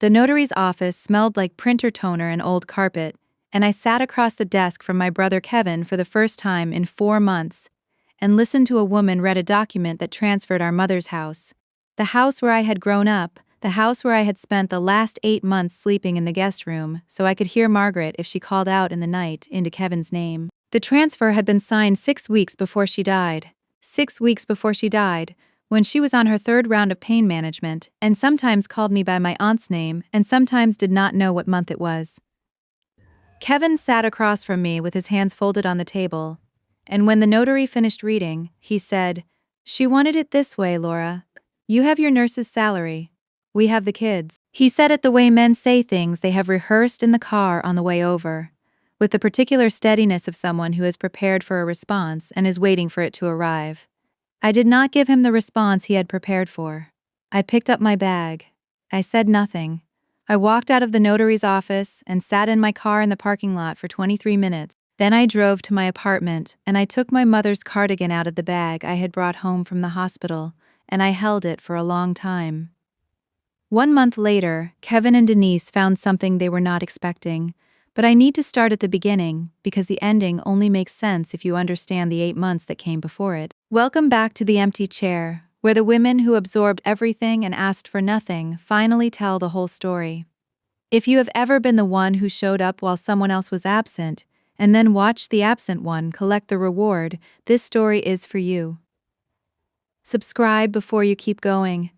The notary's office smelled like printer toner and old carpet, and I sat across the desk from my brother Kevin for the first time in 4 months and listened to a woman read a document that transferred our mother's house. The house where I had grown up, the house where I had spent the last 8 months sleeping in the guest room so I could hear Margaret if she called out in the night into Kevin's name. The transfer had been signed 6 weeks before she died. 6 weeks before she died, when she was on her 3rd round of pain management, and sometimes called me by my aunt's name and sometimes did not know what month it was. Kevin sat across from me with his hands folded on the table, and when the notary finished reading, he said, "She wanted it this way, Laura. You have your nurse's salary. We have the kids." He said it the way men say things they have rehearsed in the car on the way over, with the particular steadiness of someone who is prepared for a response and is waiting for it to arrive. I did not give him the response he had prepared for. I picked up my bag. I said nothing. I walked out of the notary's office and sat in my car in the parking lot for 23 minutes. Then I drove to my apartment and I took my mother's cardigan out of the bag I had brought home from the hospital, and I held it for a long time. 1 month later, Kevin and Denise found something they were not expecting, but I need to start at the beginning because the ending only makes sense if you understand the 8 months that came before it. Welcome back to the empty chair, where the women who absorbed everything and asked for nothing finally tell the whole story. If you have ever been the one who showed up while someone else was absent, and then watched the absent one collect the reward, this story is for you. Subscribe before you keep going,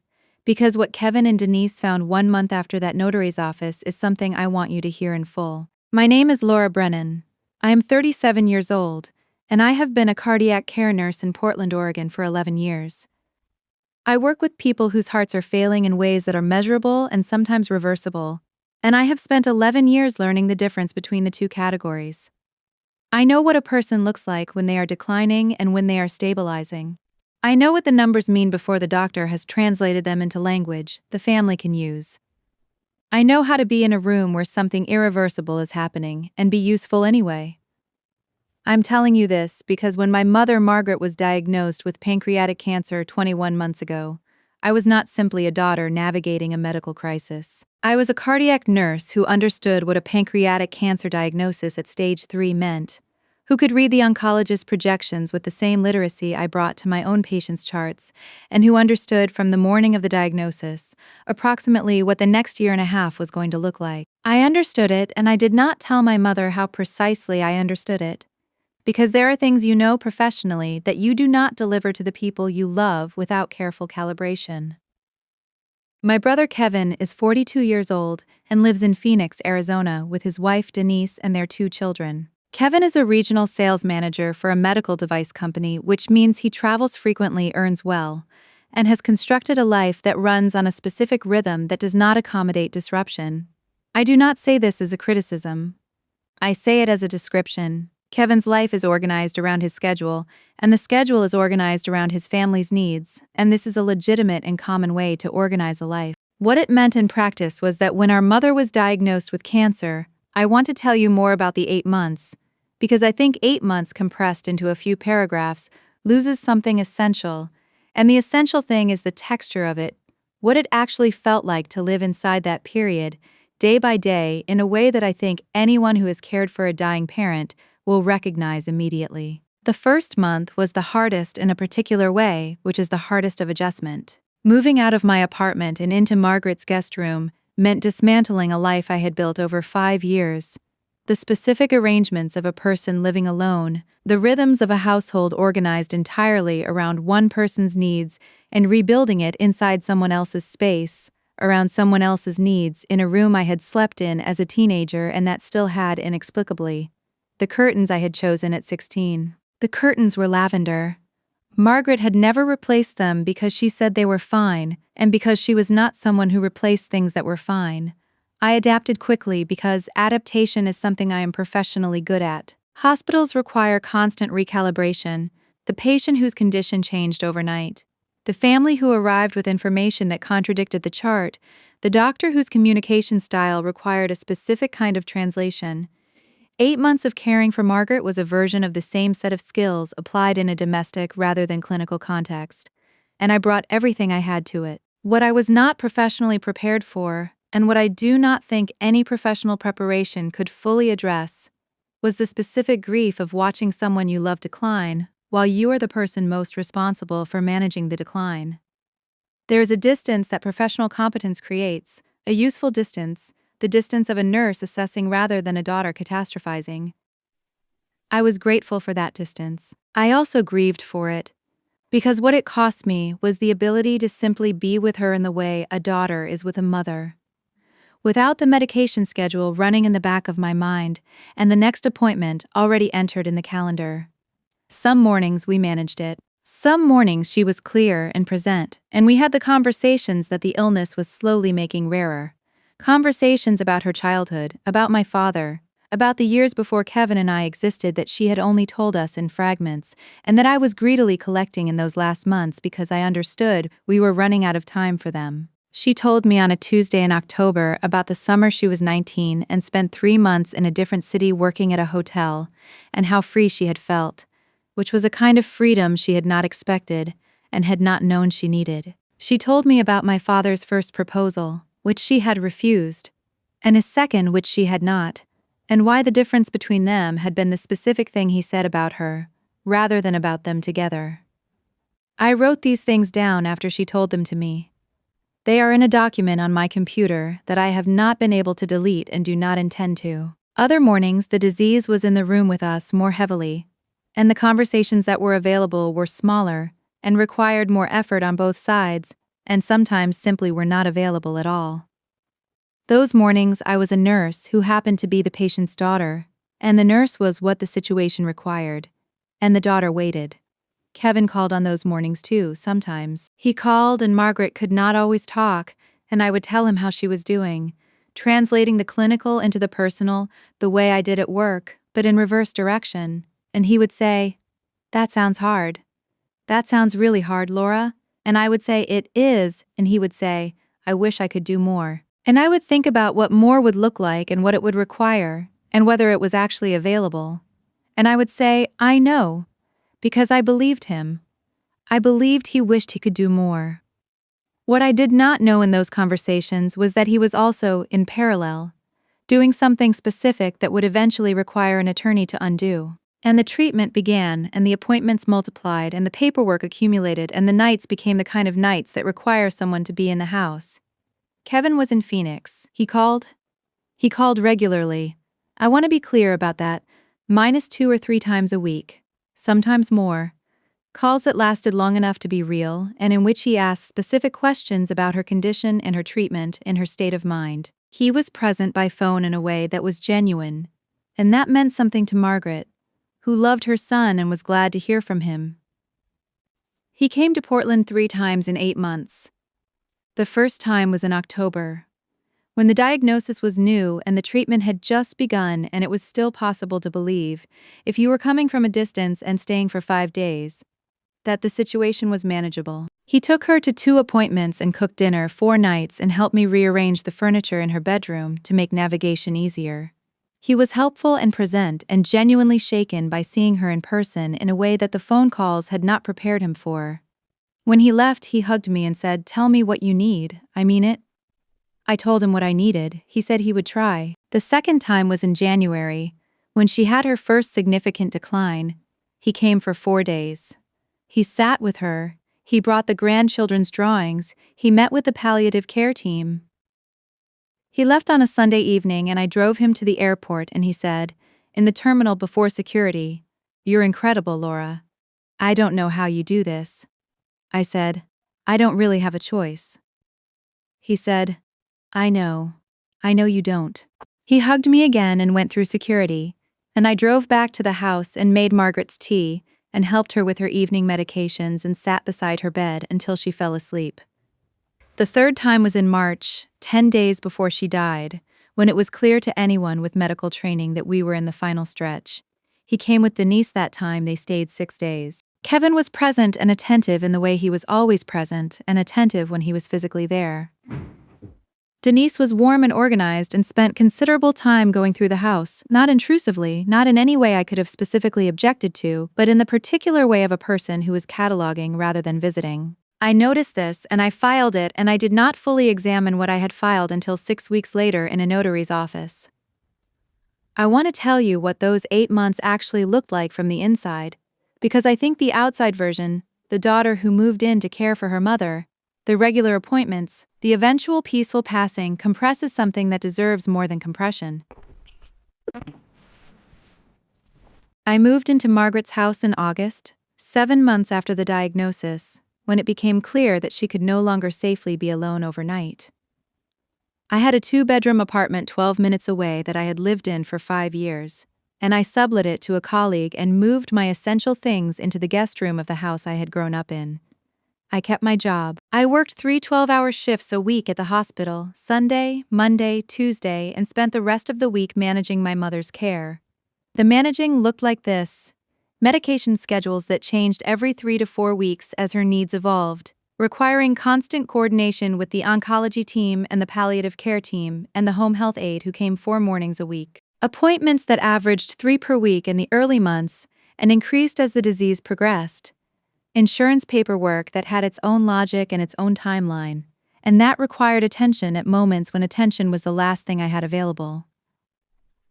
because what Kevin and Denise found 1 month after that notary's office is something I want you to hear in full. My name is Laura Brennan. I am 37 years old, and I have been a cardiac care nurse in Portland, Oregon for 11 years. I work with people whose hearts are failing in ways that are measurable and sometimes reversible, and I have spent 11 years learning the difference between the two categories. I know what a person looks like when they are declining and when they are stabilizing. I know what the numbers mean before the doctor has translated them into language the family can use. I know how to be in a room where something irreversible is happening and be useful anyway. I'm telling you this because when my mother Margaret was diagnosed with pancreatic cancer 21 months ago, I was not simply a daughter navigating a medical crisis. I was a cardiac nurse who understood what a pancreatic cancer diagnosis at stage 3 meant, who could read the oncologist's projections with the same literacy I brought to my own patients' charts, and who understood from the morning of the diagnosis approximately what the next year and a half was going to look like. I understood it, and I did not tell my mother how precisely I understood it, because there are things you know professionally that you do not deliver to the people you love without careful calibration. My brother Kevin is 42 years old and lives in Phoenix, Arizona with his wife Denise and their 2 children. Kevin is a regional sales manager for a medical device company, which means he travels frequently, earns well, and has constructed a life that runs on a specific rhythm that does not accommodate disruption. I do not say this as a criticism. I say it as a description. Kevin's life is organized around his schedule, and the schedule is organized around his family's needs, and this is a legitimate and common way to organize a life. What it meant in practice was that when our mother was diagnosed with cancer, I want to tell you more about the 8 months, because I think 8 months compressed into a few paragraphs loses something essential, and the essential thing is the texture of it, what it actually felt like to live inside that period, day by day, in a way that I think anyone who has cared for a dying parent will recognize immediately. The first month was the hardest in a particular way, which is the hardest of adjustment. Moving out of my apartment and into Margaret's guest room meant dismantling a life I had built over 5 years. The specific arrangements of a person living alone, the rhythms of a household organized entirely around one person's needs and rebuilding it inside someone else's space, around someone else's needs in a room I had slept in as a teenager and that still had inexplicably the curtains I had chosen at 16. The curtains were lavender. Margaret had never replaced them because she said they were fine, and because she was not someone who replaced things that were fine. I adapted quickly because adaptation is something I am professionally good at. Hospitals require constant recalibration, the patient whose condition changed overnight, the family who arrived with information that contradicted the chart, the doctor whose communication style required a specific kind of translation. 8 months of caring for Margaret was a version of the same set of skills applied in a domestic rather than clinical context, and I brought everything I had to it. What I was not professionally prepared for, And what I do not think any professional preparation could fully address was the specific grief of watching someone you love decline, while you are the person most responsible for managing the decline. There is a distance that professional competence creates, a useful distance, the distance of a nurse assessing rather than a daughter catastrophizing. I was grateful for that distance. I also grieved for it, because what it cost me was the ability to simply be with her in the way a daughter is with a mother. Without the medication schedule running in the back of my mind, and the next appointment already entered in the calendar. Some mornings we managed it. Some mornings she was clear and present, and we had the conversations that the illness was slowly making rarer. Conversations about her childhood, about my father, about the years before Kevin and I existed that she had only told us in fragments, and that I was greedily collecting in those last months because I understood we were running out of time for them. She told me on a Tuesday in October about the summer she was 19 and spent 3 months in a different city working at a hotel, and how free she had felt, which was a kind of freedom she had not expected and had not known she needed. She told me about my father's first proposal, which she had refused, and his second which she had not, and why the difference between them had been the specific thing he said about her, rather than about them together. I wrote these things down after she told them to me. They are in a document on my computer that I have not been able to delete and do not intend to. Other mornings the disease was in the room with us more heavily, and the conversations that were available were smaller and required more effort on both sides, and sometimes simply were not available at all. Those mornings I was a nurse who happened to be the patient's daughter, and the nurse was what the situation required, and the daughter waited. Kevin called on those mornings too, sometimes. He called and Margaret could not always talk, and I would tell him how she was doing, translating the clinical into the personal, the way I did at work, but in reverse direction. And he would say, "That sounds hard. That sounds really hard, Laura." And I would say, "It is," and he would say, "I wish I could do more." And I would think about what more would look like and what it would require, and whether it was actually available. And I would say, "I know," because I believed him. I believed he wished he could do more. What I did not know in those conversations was that he was also, in parallel, doing something specific that would eventually require an attorney to undo. And the treatment began, and the appointments multiplied, and the paperwork accumulated, and the nights became the kind of nights that require someone to be in the house. Kevin was in Phoenix. He called. He called regularly. I want to be clear about that. -2 or 3 times a week. Sometimes more. Calls that lasted long enough to be real, and in which he asked specific questions about her condition and her treatment and her state of mind. He was present by phone in a way that was genuine, and that meant something to Margaret, who loved her son and was glad to hear from him. He came to Portland 3 times in 8 months. The first time was in October, when the diagnosis was new and the treatment had just begun, and it was still possible to believe, if you were coming from a distance and staying for 5 days, that the situation was manageable. He took her to 2 appointments and cooked dinner 4 nights and helped me rearrange the furniture in her bedroom to make navigation easier. He was helpful and present and genuinely shaken by seeing her in person in a way that the phone calls had not prepared him for. When he left, he hugged me and said, "Tell me what you need, I mean it." I told him what I needed. He said he would try. The second time was in January, when she had her first significant decline. He came for 4 days. He sat with her, he brought the grandchildren's drawings, he met with the palliative care team. He left on a Sunday evening and I drove him to the airport and he said, in the terminal before security, "You're incredible, Laura. I don't know how you do this." I said, "I don't really have a choice." He said, I know you don't." He hugged me again and went through security, and I drove back to the house and made Margaret's tea and helped her with her evening medications and sat beside her bed until she fell asleep. The third time was in March, 10 days before she died, when it was clear to anyone with medical training that we were in the final stretch. He came with Denise that time. They stayed 6 days. Kevin was present and attentive in the way he was always present and attentive when he was physically there. Denise was warm and organized and spent considerable time going through the house, not intrusively, not in any way I could have specifically objected to, but in the particular way of a person who was cataloging rather than visiting. I noticed this and I filed it, and I did not fully examine what I had filed until 6 weeks later in a notary's office. I want to tell you what those 8 months actually looked like from the inside, because I think the outside version, the daughter who moved in to care for her mother, the regular appointments, the eventual peaceful passing, compresses something that deserves more than compression. I moved into Margaret's house in August, 7 months after the diagnosis, when it became clear that she could no longer safely be alone overnight. I had a 2-bedroom apartment 12 minutes away that I had lived in for 5 years, and I sublet it to a colleague and moved my essential things into the guest room of the house I had grown up in. I kept my job. I worked 3 12-hour shifts a week at the hospital, Sunday, Monday, Tuesday, and spent the rest of the week managing my mother's care. The managing looked like this: medication schedules that changed every 3 to 4 weeks as her needs evolved, requiring constant coordination with the oncology team and the palliative care team and the home health aide who came 4 mornings a week. Appointments that averaged 3 per week in the early months and increased as the disease progressed. Insurance paperwork that had its own logic and its own timeline, and that required attention at moments when attention was the last thing I had available.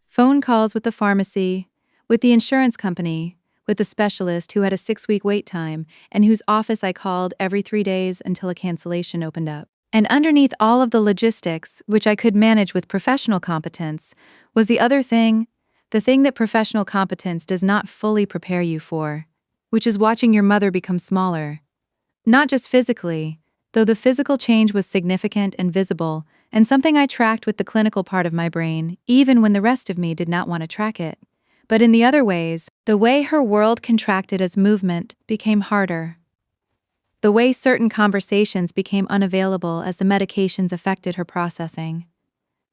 Phone calls with the pharmacy, with the insurance company, with the specialist who had a 6-week wait time and whose office I called every 3 days until a cancellation opened up. And underneath all of the logistics, which I could manage with professional competence, was the other thing, the thing that professional competence does not fully prepare you for, which is watching your mother become smaller. Not just physically, though the physical change was significant and visible, and something I tracked with the clinical part of my brain, even when the rest of me did not want to track it. But in the other ways, the way her world contracted as movement became harder. The way certain conversations became unavailable as the medications affected her processing.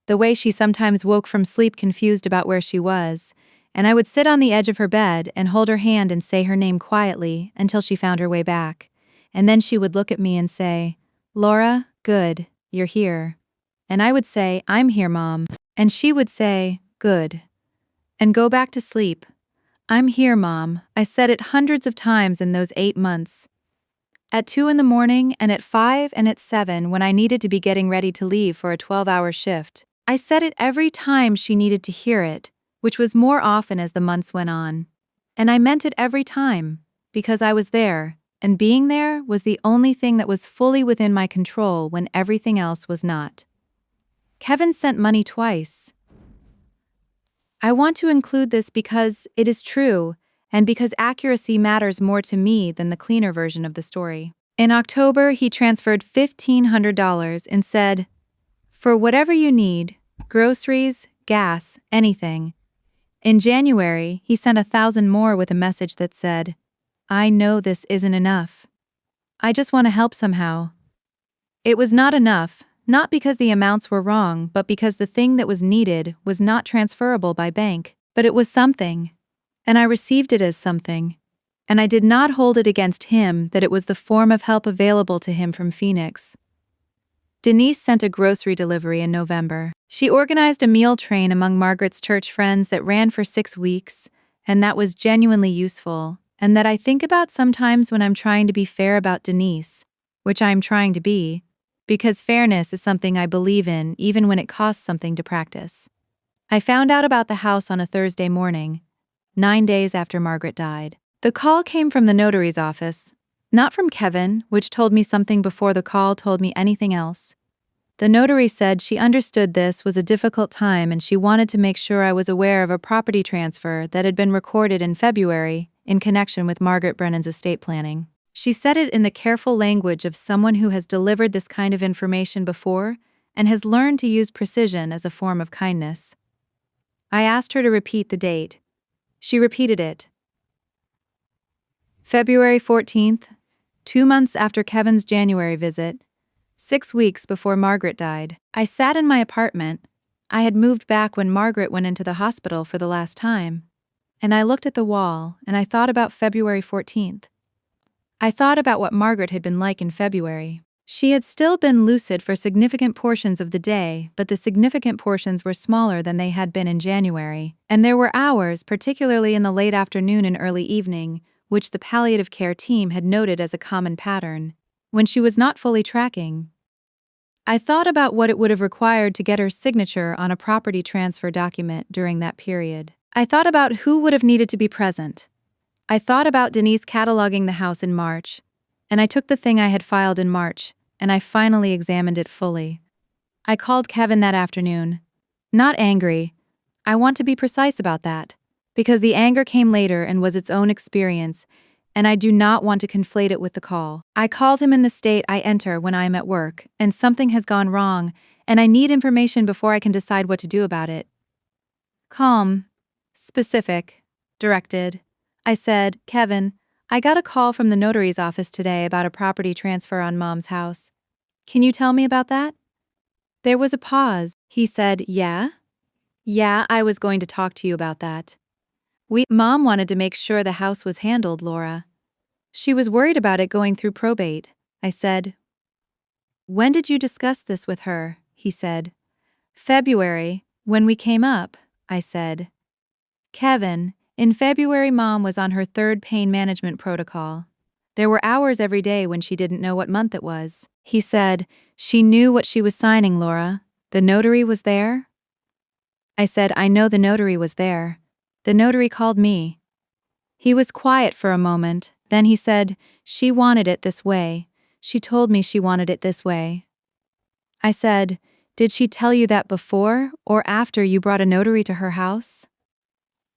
The way she sometimes woke from sleep confused about where she was, and I would sit on the edge of her bed and hold her hand and say her name quietly until she found her way back. And then she would look at me and say, "Laura, good, you're here." And I would say, "I'm here, Mom." And she would say, "Good." And go back to sleep. "I'm here, Mom." I said it hundreds of times in those 8 months. At 2 in the morning and at 5 and at 7 when I needed to be getting ready to leave for a 12-hour shift. I said it every time she needed to hear it, which was more often as the months went on. And I meant it every time, because I was there, and being there was the only thing that was fully within my control when everything else was not. Kevin sent money twice. I want to include this because it is true, and because accuracy matters more to me than the cleaner version of the story. In October, he transferred $1,500 and said, "For whatever you need, groceries, gas, anything." In January, he sent 1,000 more with a message that said, "I know this isn't enough. I just want to help somehow." It was not enough, not because the amounts were wrong, but because the thing that was needed was not transferable by bank, but it was something. And I received it as something. And I did not hold it against him that it was the form of help available to him from Phoenix. Denise sent a grocery delivery in November. She organized a meal train among Margaret's church friends that ran for 6 weeks, and that was genuinely useful, and that I think about sometimes when I'm trying to be fair about Denise, which I'm trying to be, because fairness is something I believe in even when it costs something to practice. I found out about the house on a Thursday morning, 9 days after Margaret died. The call came from the notary's office, not from Kevin, which told me something before the call told me anything else. The notary said she understood this was a difficult time and she wanted to make sure I was aware of a property transfer that had been recorded in February in connection with Margaret Brennan's estate planning. She said it in the careful language of someone who has delivered this kind of information before and has learned to use precision as a form of kindness. I asked her to repeat the date. She repeated it. February 14th, 2 months after Kevin's January visit, 6 weeks before Margaret died. I sat in my apartment. I had moved back when Margaret went into the hospital for the last time. And I looked at the wall and I thought about February 14th. I thought about what Margaret had been like in February. She had still been lucid for significant portions of the day, but the significant portions were smaller than they had been in January, and there were hours, particularly in the late afternoon and early evening, which the palliative care team had noted as a common pattern, when she was not fully tracking. I thought about what it would have required to get her signature on a property transfer document during that period. I thought about who would have needed to be present. I thought about Denise cataloging the house in March, and I took the thing I had filed in March, and I finally examined it fully. I called Kevin that afternoon. Not angry. I want to be precise about that, because the anger came later and was its own experience, and I do not want to conflate it with the call. I called him in the state I enter when I am at work, and something has gone wrong, and I need information before I can decide what to do about it. Calm, specific, directed. I said, Kevin, I got a call from the notary's office today about a property transfer on Mom's house. Can you tell me about that? There was a pause. He said, Yeah? Yeah, I was going to talk to you about that. Mom wanted to make sure the house was handled, Laura. She was worried about it going through probate. I said. When did you discuss this with her? He said. February, when we came up, I said. Kevin, in February Mom was on her third pain management protocol. There were hours every day when she didn't know what month it was. He said, she knew what she was signing, Laura. The notary was there? I said, I know the notary was there. The notary called me. He was quiet for a moment, then he said, she wanted it this way. She told me she wanted it this way. I said, did she tell you that before or after you brought a notary to her house?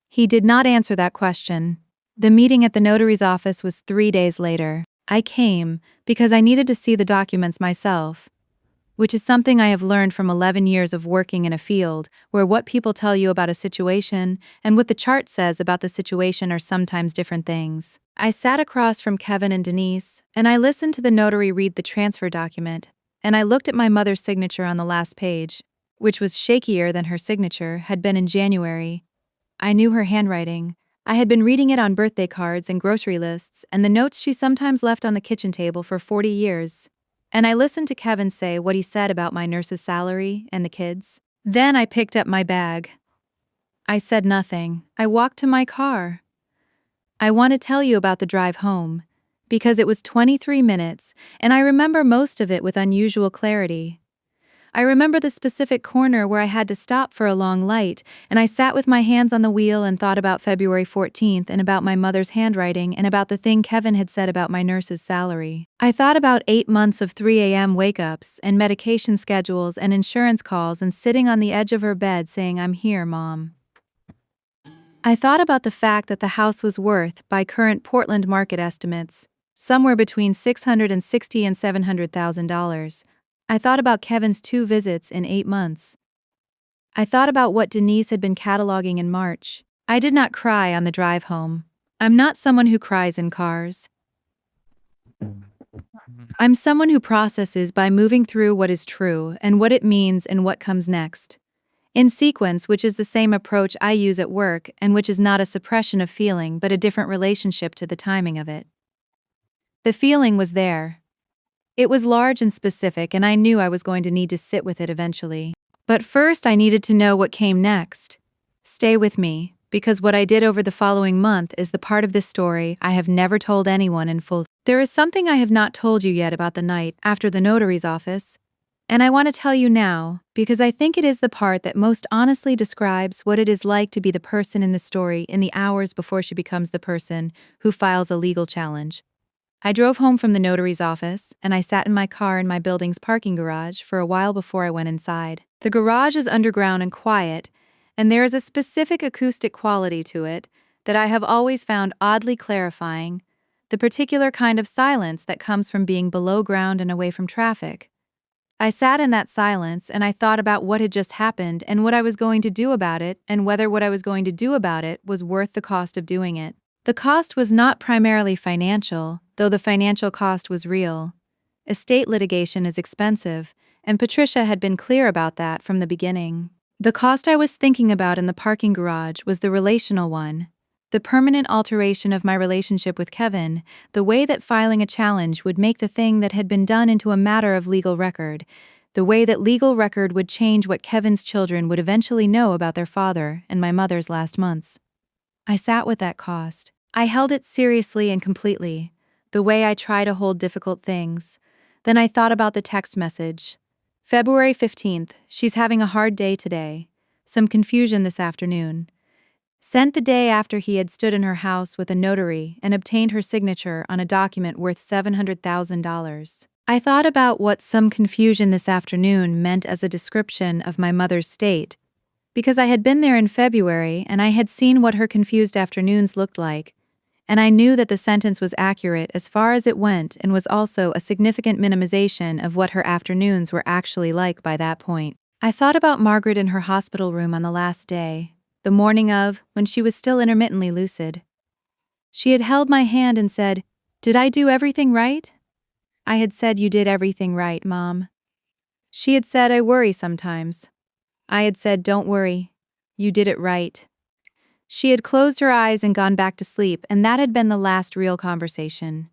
He did not answer that question. The meeting at the notary's office was 3 days later. I came because I needed to see the documents myself, which is something I have learned from 11 years of working in a field where what people tell you about a situation and what the chart says about the situation are sometimes different things. I sat across from Kevin and Denise, and I listened to the notary read the transfer document, and I looked at my mother's signature on the last page, which was shakier than her signature had been in January. I knew her handwriting. I had been reading it on birthday cards and grocery lists and the notes she sometimes left on the kitchen table for 40 years. And I listened to Kevin say what he said about my nurse's salary and the kids. Then I picked up my bag. I said nothing. I walked to my car. I want to tell you about the drive home, because it was 23 minutes, and I remember most of it with unusual clarity. I remember the specific corner where I had to stop for a long light, and I sat with my hands on the wheel and thought about February 14th and about my mother's handwriting and about the thing Kevin had said about my nurse's salary. I thought about 8 months of 3 a.m. wake-ups and medication schedules and insurance calls and sitting on the edge of her bed saying, I'm here, Mom. I thought about the fact that the house was worth, by current Portland market estimates, somewhere between $660,000 and $700,000. I thought about Kevin's 2 visits in 8 months. I thought about what Denise had been cataloging in March. I did not cry on the drive home. I'm not someone who cries in cars. I'm someone who processes by moving through what is true and what it means and what comes next. In sequence, which is the same approach I use at work and which is not a suppression of feeling but a different relationship to the timing of it. The feeling was there. It was large and specific, and I knew I was going to need to sit with it eventually. But first I needed to know what came next. Stay with me, because what I did over the following month is the part of this story I have never told anyone in full. There is something I have not told you yet about the night after the notary's office, and I want to tell you now, because I think it is the part that most honestly describes what it is like to be the person in the story in the hours before she becomes the person who files a legal challenge. I drove home from the notary's office, and I sat in my car in my building's parking garage for a while before I went inside. The garage is underground and quiet, and there is a specific acoustic quality to it that I have always found oddly clarifying, the particular kind of silence that comes from being below ground and away from traffic. I sat in that silence and I thought about what had just happened and what I was going to do about it and whether what I was going to do about it was worth the cost of doing it. The cost was not primarily financial, though the financial cost was real. Estate litigation is expensive, and Patricia had been clear about that from the beginning. The cost I was thinking about in the parking garage was the relational one. The permanent alteration of my relationship with Kevin, the way that filing a challenge would make the thing that had been done into a matter of legal record, the way that legal record would change what Kevin's children would eventually know about their father and my mother's last months. I sat with that cost. I held it seriously and completely, the way I try to hold difficult things, Then I thought about the text message. February 15th, she's having a hard day today. Some confusion this afternoon. Sent the day after he had stood in her house with a notary and obtained her signature on a document worth $700,000. I thought about what some confusion this afternoon meant as a description of my mother's state, because I had been there in February and I had seen what her confused afternoons looked like, and I knew that the sentence was accurate as far as it went and was also a significant minimization of what her afternoons were actually like by that point. I thought about Margaret in her hospital room on the last day, the morning of, when she was still intermittently lucid. She had held my hand and said, "Did I do everything right?" I had said, "You did everything right, Mom." She had said, "I worry sometimes." I had said, "Don't worry. You did it right." She had closed her eyes and gone back to sleep, and that had been the last real conversation.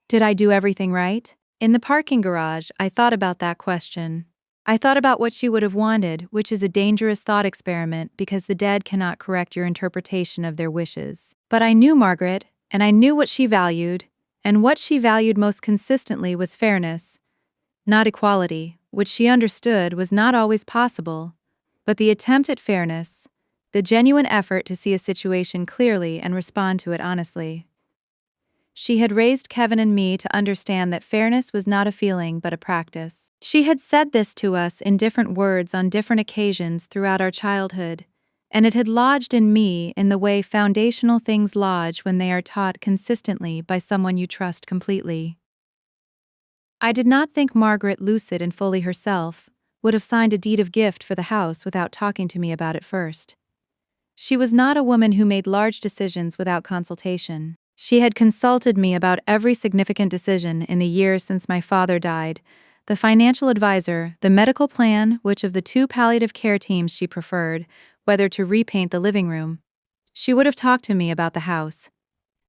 Did I do everything right? In the parking garage, I thought about that question. I thought about what she would have wanted, which is a dangerous thought experiment because the dead cannot correct your interpretation of their wishes. But I knew Margaret, and I knew what she valued, and what she valued most consistently was fairness, not equality, which she understood was not always possible, but the attempt at fairness, the genuine effort to see a situation clearly and respond to it honestly. She had raised Kevin and me to understand that fairness was not a feeling but a practice. She had said this to us in different words on different occasions throughout our childhood, and it had lodged in me in the way foundational things lodge when they are taught consistently by someone you trust completely. I did not think Margaret, lucid and fully herself, would have signed a deed of gift for the house without talking to me about it first. She was not a woman who made large decisions without consultation. She had consulted me about every significant decision in the years since my father died, the financial advisor, the medical plan, which of the two palliative care teams she preferred, whether to repaint the living room. She would have talked to me about the house.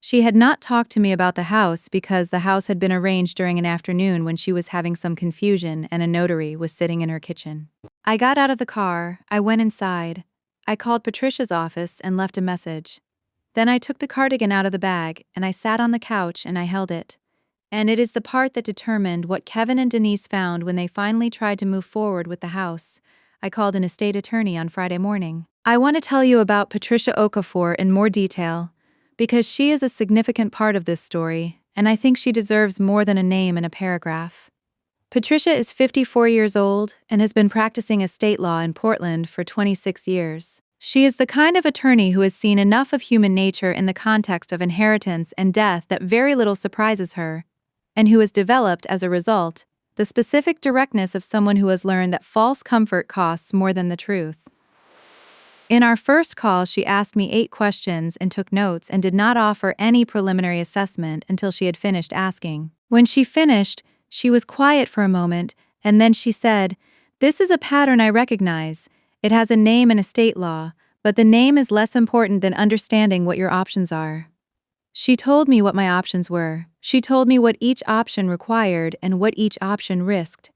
She had not talked to me about the house because the house had been arranged during an afternoon when she was having some confusion and a notary was sitting in her kitchen. I got out of the car, I went inside. I called Patricia's office and left a message. Then I took the cardigan out of the bag, and I sat on the couch and I held it. And it is the part that determined what Kevin and Denise found when they finally tried to move forward with the house. I called an estate attorney on Friday morning. I want to tell you about Patricia Okafor in more detail, because she is a significant part of this story, and I think she deserves more than a name in a paragraph. Patricia is 54 years old and has been practicing estate law in Portland for 26 years. She is the kind of attorney who has seen enough of human nature in the context of inheritance and death that very little surprises her, and who has developed, as a result, the specific directness of someone who has learned that false comfort costs more than the truth. In our first call, she asked me 8 questions and took notes and did not offer any preliminary assessment until she had finished asking. When she finished, she was quiet for a moment, and then she said, "This is a pattern I recognize. It has a name in estate law, but the name is less important than understanding what your options are." She told me what my options were. She told me what each option required and what each option risked.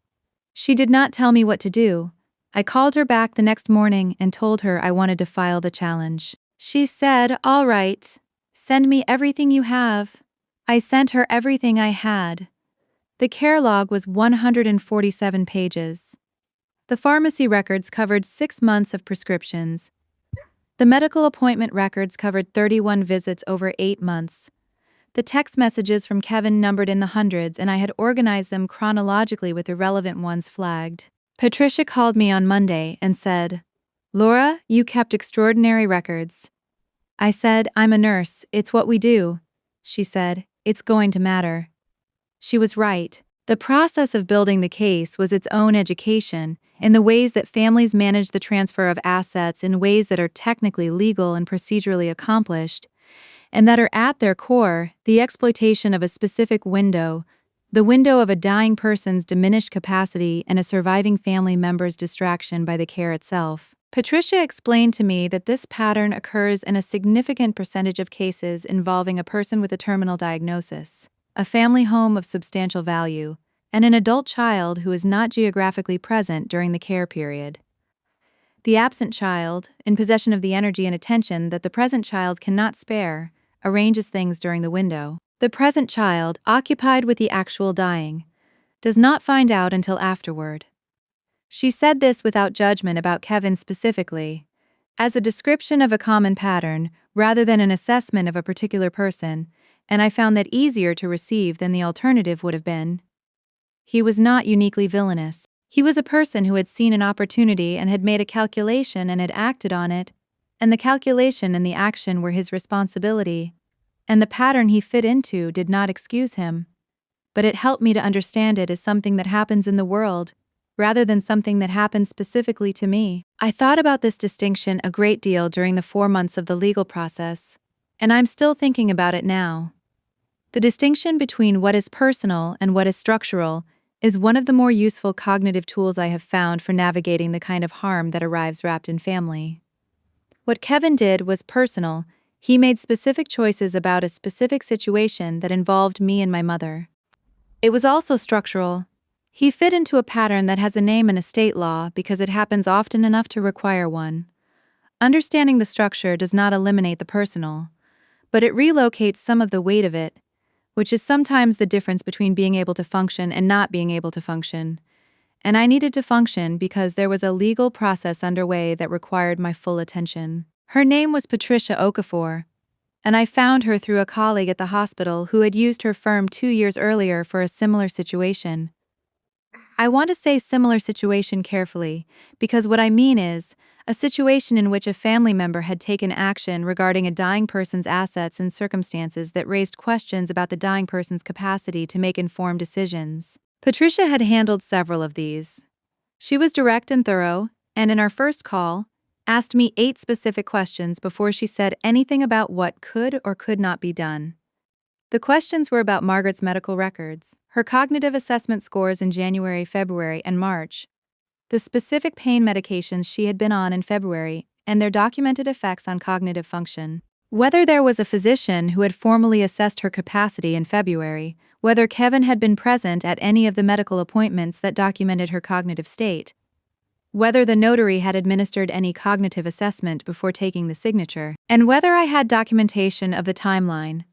She did not tell me what to do. I called her back the next morning and told her I wanted to file the challenge. She said, "All right, send me everything you have." I sent her everything I had. The care log was 147 pages. The pharmacy records covered 6 months of prescriptions. The medical appointment records covered 31 visits over 8 months. The text messages from Kevin numbered in the hundreds, and I had organized them chronologically with irrelevant ones flagged. Patricia called me on Monday and said, "Laura, you kept extraordinary records." I said, "I'm a nurse, it's what we do." She said, "It's going to matter." She was right. The process of building the case was its own education in the ways that families manage the transfer of assets in ways that are technically legal and procedurally accomplished, and that are at their core the exploitation of a specific window, the window of a dying person's diminished capacity and a surviving family member's distraction by the care itself. Patricia explained to me that this pattern occurs in a significant percentage of cases involving a person with a terminal diagnosis, a family home of substantial value, and an adult child who is not geographically present during the care period. The absent child, in possession of the energy and attention that the present child cannot spare, arranges things during the window. The present child, occupied with the actual dying, does not find out until afterward. She said this without judgment about Kevin specifically, as a description of a common pattern rather than an assessment of a particular person, and I found that easier to receive than the alternative would have been. He was not uniquely villainous. He was a person who had seen an opportunity and had made a calculation and had acted on it, and the calculation and the action were his responsibility, and the pattern he fit into did not excuse him. But it helped me to understand it as something that happens in the world, rather than something that happens specifically to me. I thought about this distinction a great deal during the 4 months of the legal process, and I'm still thinking about it now. The distinction between what is personal and what is structural is one of the more useful cognitive tools I have found for navigating the kind of harm that arrives wrapped in family. What Kevin did was personal. He made specific choices about a specific situation that involved me and my mother. It was also structural. He fit into a pattern that has a name in a state law because it happens often enough to require one. Understanding the structure does not eliminate the personal, but it relocates some of the weight of it, which is sometimes the difference between being able to function and not being able to function. And I needed to function because there was a legal process underway that required my full attention. Her name was Patricia Okafor, and I found her through a colleague at the hospital who had used her firm 2 years earlier for a similar situation. I want to say similar situation carefully, because what I mean is a situation in which a family member had taken action regarding a dying person's assets in circumstances that raised questions about the dying person's capacity to make informed decisions. Patricia had handled several of these. She was direct and thorough, and in our first call, asked me 8 specific questions before she said anything about what could or could not be done. The questions were about Margaret's medical records, her cognitive assessment scores in January, February, and March, the specific pain medications she had been on in February, and their documented effects on cognitive function. Whether there was a physician who had formally assessed her capacity in February, whether Kevin had been present at any of the medical appointments that documented her cognitive state, whether the notary had administered any cognitive assessment before taking the signature, and whether I had documentation of the timeline,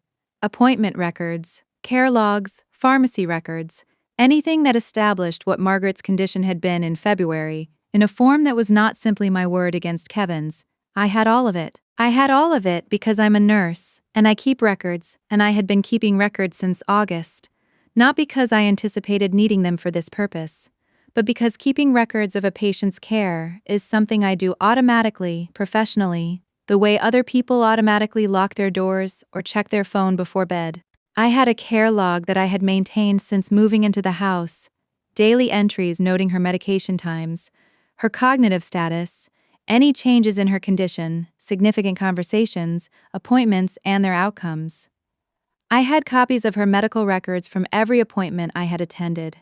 appointment records, care logs, pharmacy records, anything that established what Margaret's condition had been in February, in a form that was not simply my word against Kevin's. I had all of it. I had all of it because I'm a nurse, and I keep records, and I had been keeping records since August, not because I anticipated needing them for this purpose, but because keeping records of a patient's care is something I do automatically, professionally, the way other people automatically lock their doors or check their phone before bed. I had a care log that I had maintained since moving into the house, daily entries noting her medication times, her cognitive status, any changes in her condition, significant conversations, appointments, and their outcomes. I had copies of her medical records from every appointment I had attended.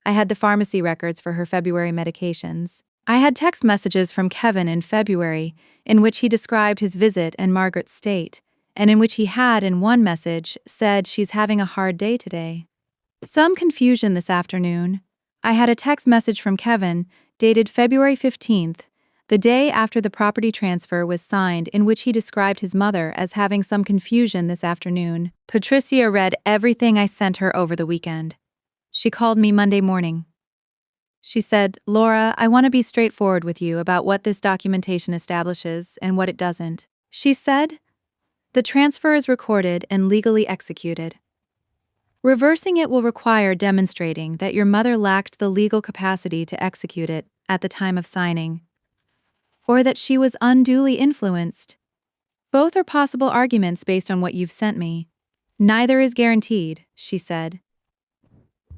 I had the pharmacy records for her February medications. I had text messages from Kevin in February in which he described his visit and Margaret's state, and in which he had, in one message, said she's having a hard day today. Some confusion this afternoon. I had a text message from Kevin, dated February 15th, the day after the property transfer was signed, in which he described his mother as having some confusion this afternoon. Patricia read everything I sent her over the weekend. She called me Monday morning. She said, "Laura, I want to be straightforward with you about what this documentation establishes and what it doesn't." She said, "The transfer is recorded and legally executed. Reversing it will require demonstrating that your mother lacked the legal capacity to execute it at the time of signing, or that she was unduly influenced. Both are possible arguments based on what you've sent me. Neither is guaranteed," she said.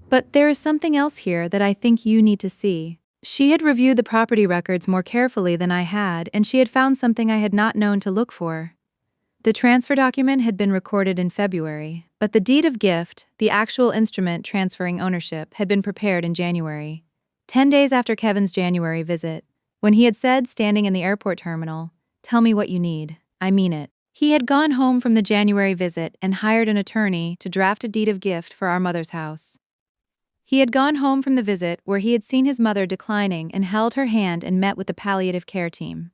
"But there is something else here that I think you need to see." She had reviewed the property records more carefully than I had, and she had found something I had not known to look for. The transfer document had been recorded in February, but the deed of gift, the actual instrument transferring ownership, had been prepared in January, 10 days after Kevin's January visit, when he had said, standing in the airport terminal, "Tell me what you need. I mean it." He had gone home from the January visit and hired an attorney to draft a deed of gift for our mother's house. He had gone home from the visit where he had seen his mother declining and held her hand and met with the palliative care team.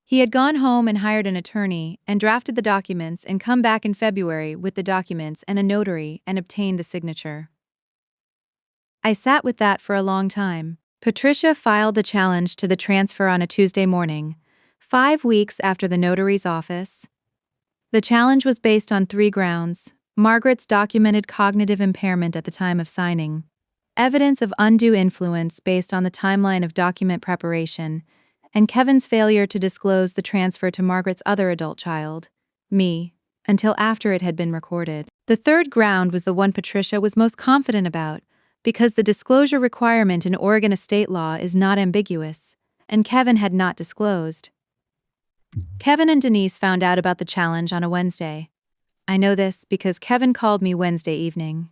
He had gone home and hired an attorney and drafted the documents and come back in February with the documents and a notary and obtained the signature. I sat with that for a long time. Patricia filed the challenge to the transfer on a Tuesday morning, 5 weeks after the notary's office. The challenge was based on 3 grounds: Margaret's documented cognitive impairment at the time of signing, evidence of undue influence based on the timeline of document preparation, and Kevin's failure to disclose the transfer to Margaret's other adult child, me, until after it had been recorded. The third ground was the one Patricia was most confident about, because the disclosure requirement in Oregon estate law is not ambiguous, and Kevin had not disclosed. Kevin and Denise found out about the challenge on a Wednesday. I know this because Kevin called me Wednesday evening.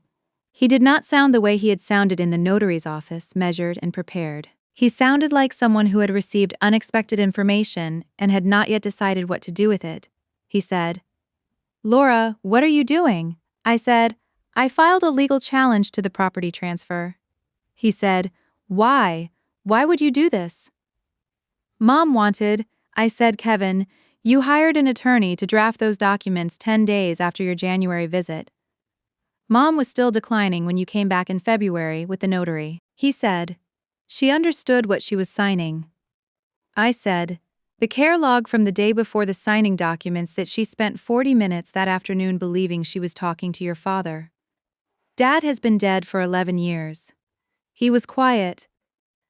He did not sound the way he had sounded in the notary's office, measured and prepared. He sounded like someone who had received unexpected information and had not yet decided what to do with it. He said, "Laura, what are you doing?" I said, "I filed a legal challenge to the property transfer." He said, "Why? Why would you do this?" "Mom wanted," I said. "Kevin, you hired an attorney to draft those documents 10 days after your January visit. Mom was still declining when you came back in February with the notary." He said, "She understood what she was signing." I said, "The care log from the day before the signing documents that she spent 40 minutes that afternoon believing she was talking to your father. Dad has been dead for 11 years. He was quiet.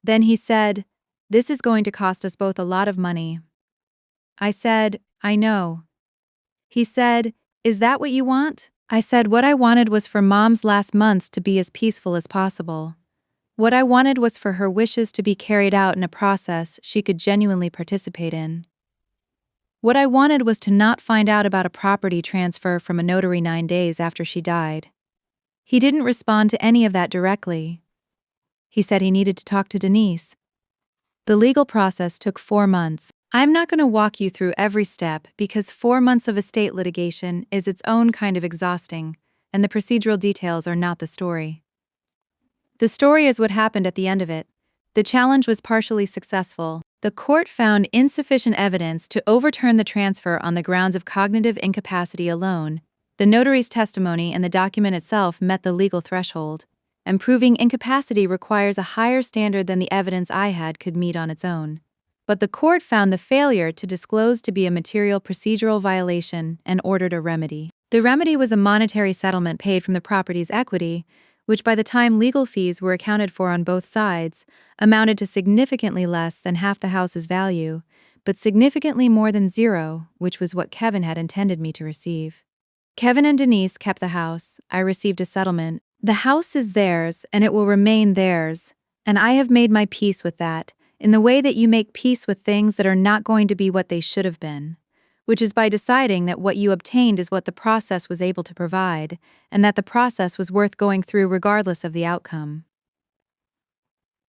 Then he said, 'This is going to cost us both a lot of money.' I said, 'I know.' He said, 'Is that what you want?' I said what I wanted was for Mom's last months to be as peaceful as possible. What I wanted was for her wishes to be carried out in a process she could genuinely participate in. What I wanted was to not find out about a property transfer from a notary 9 days after she died." He didn't respond to any of that directly. He said he needed to talk to Denise. The legal process took 4 months. I'm not going to walk you through every step because 4 months of estate litigation is its own kind of exhausting, and the procedural details are not the story. The story is what happened at the end of it. The challenge was partially successful. The court found insufficient evidence to overturn the transfer on the grounds of cognitive incapacity alone. The notary's testimony and the document itself met the legal threshold, and proving incapacity requires a higher standard than the evidence I had could meet on its own. But the court found the failure to disclose to be a material procedural violation and ordered a remedy. The remedy was a monetary settlement paid from the property's equity, which by the time legal fees were accounted for on both sides, amounted to significantly less than half the house's value, but significantly more than zero, which was what Kevin had intended me to receive. Kevin and Denise kept the house. I received a settlement. The house is theirs, and it will remain theirs, and I have made my peace with that, in the way that you make peace with things that are not going to be what they should have been, which is by deciding that what you obtained is what the process was able to provide, and that the process was worth going through regardless of the outcome.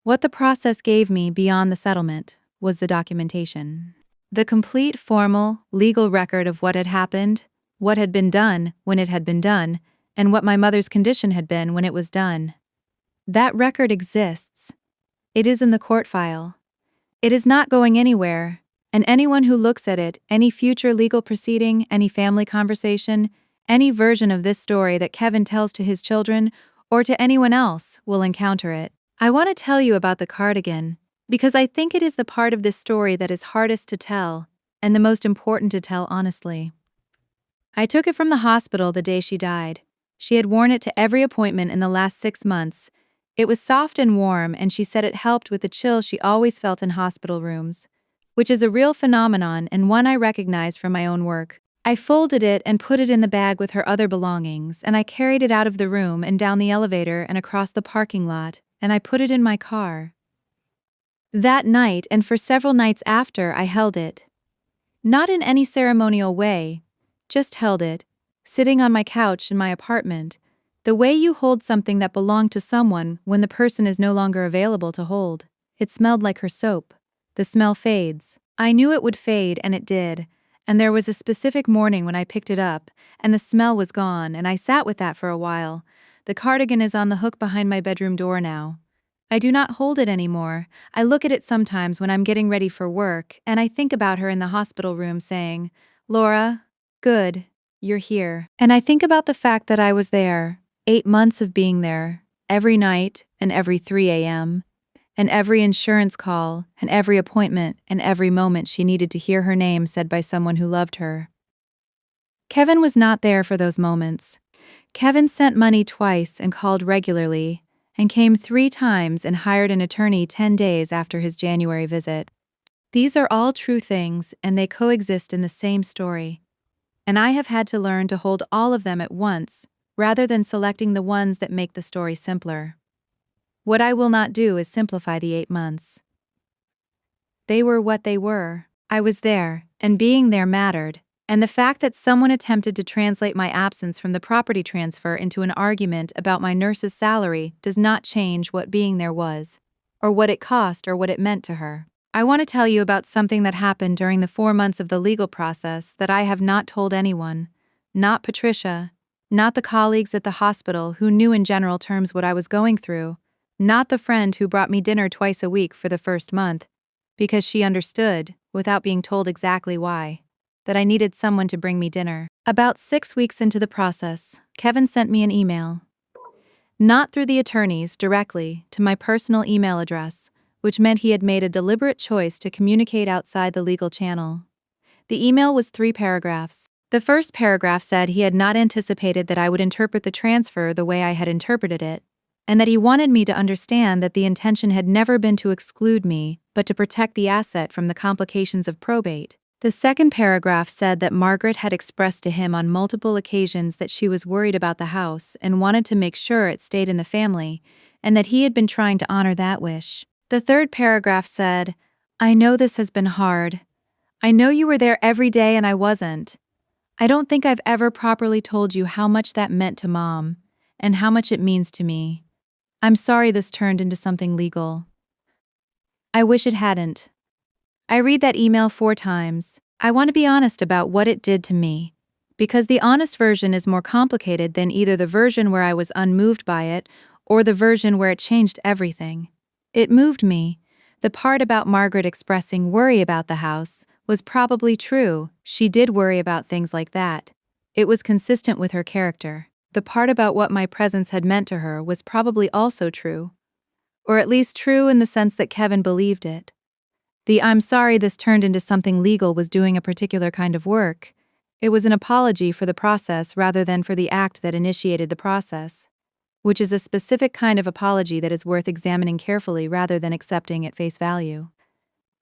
What the process gave me beyond the settlement was the documentation. The complete formal, legal record of what had happened, what had been done when it had been done, and what my mother's condition had been when it was done. That record exists. It is in the court file. It is not going anywhere, and anyone who looks at it, any future legal proceeding, any family conversation, any version of this story that Kevin tells to his children or to anyone else will encounter it. I want to tell you about the cardigan, because I think it is the part of this story that is hardest to tell, and the most important to tell honestly. I took it from the hospital the day she died. She had worn it to every appointment in the last 6 months. It was soft and warm, and she said it helped with the chill she always felt in hospital rooms, which is a real phenomenon and one I recognized from my own work. I folded it and put it in the bag with her other belongings, and I carried it out of the room and down the elevator and across the parking lot, and I put it in my car. That night and for several nights after, I held it. Not in any ceremonial way, just held it, sitting on my couch in my apartment, the way you hold something that belonged to someone when the person is no longer available to hold. It smelled like her soap. The smell fades. I knew it would fade, and it did. And there was a specific morning when I picked it up, and the smell was gone, and I sat with that for a while. The cardigan is on the hook behind my bedroom door now. I do not hold it anymore. I look at it sometimes when I'm getting ready for work, and I think about her in the hospital room saying, "Laura, good, you're here." And I think about the fact that I was there, 8 months of being there, every night and every 3 a.m., and every insurance call, and every appointment, and every moment she needed to hear her name said by someone who loved her. Kevin was not there for those moments. Kevin sent money twice and called regularly, and came 3 times and hired an attorney 10 days after his January visit. These are all true things, and they coexist in the same story. And I have had to learn to hold all of them at once, rather than selecting the ones that make the story simpler. What I will not do is simplify the 8 months. They were what they were. I was there, and being there mattered. And the fact that someone attempted to translate my absence from the property transfer into an argument about my nurse's salary does not change what being there was, or what it cost, or what it meant to her. I want to tell you about something that happened during the 4 months of the legal process that I have not told anyone, not Patricia, not the colleagues at the hospital who knew in general terms what I was going through, not the friend who brought me dinner twice a week for the first month, because she understood, without being told exactly why, that I needed someone to bring me dinner. About 6 weeks into the process, Kevin sent me an email. Not through the attorneys, directly, to my personal email address, which meant he had made a deliberate choice to communicate outside the legal channel. The email was 3 paragraphs. The first paragraph said he had not anticipated that I would interpret the transfer the way I had interpreted it, and that he wanted me to understand that the intention had never been to exclude me, but to protect the asset from the complications of probate. The second paragraph said that Margaret had expressed to him on multiple occasions that she was worried about the house and wanted to make sure it stayed in the family, and that he had been trying to honor that wish. The third paragraph said, "I know this has been hard. I know you were there every day and I wasn't. I don't think I've ever properly told you how much that meant to Mom, and how much it means to me. I'm sorry this turned into something legal. I wish it hadn't." I read that email 4 times. I want to be honest about what it did to me, because the honest version is more complicated than either the version where I was unmoved by it or the version where it changed everything. It moved me. The part about Margaret expressing worry about the house was probably true. She did worry about things like that. It was consistent with her character. The part about what my presence had meant to her was probably also true. Or at least true in the sense that Kevin believed it. The "I'm sorry this turned into something legal" was doing a particular kind of work. It was an apology for the process rather than for the act that initiated the process, which is a specific kind of apology that is worth examining carefully rather than accepting at face value.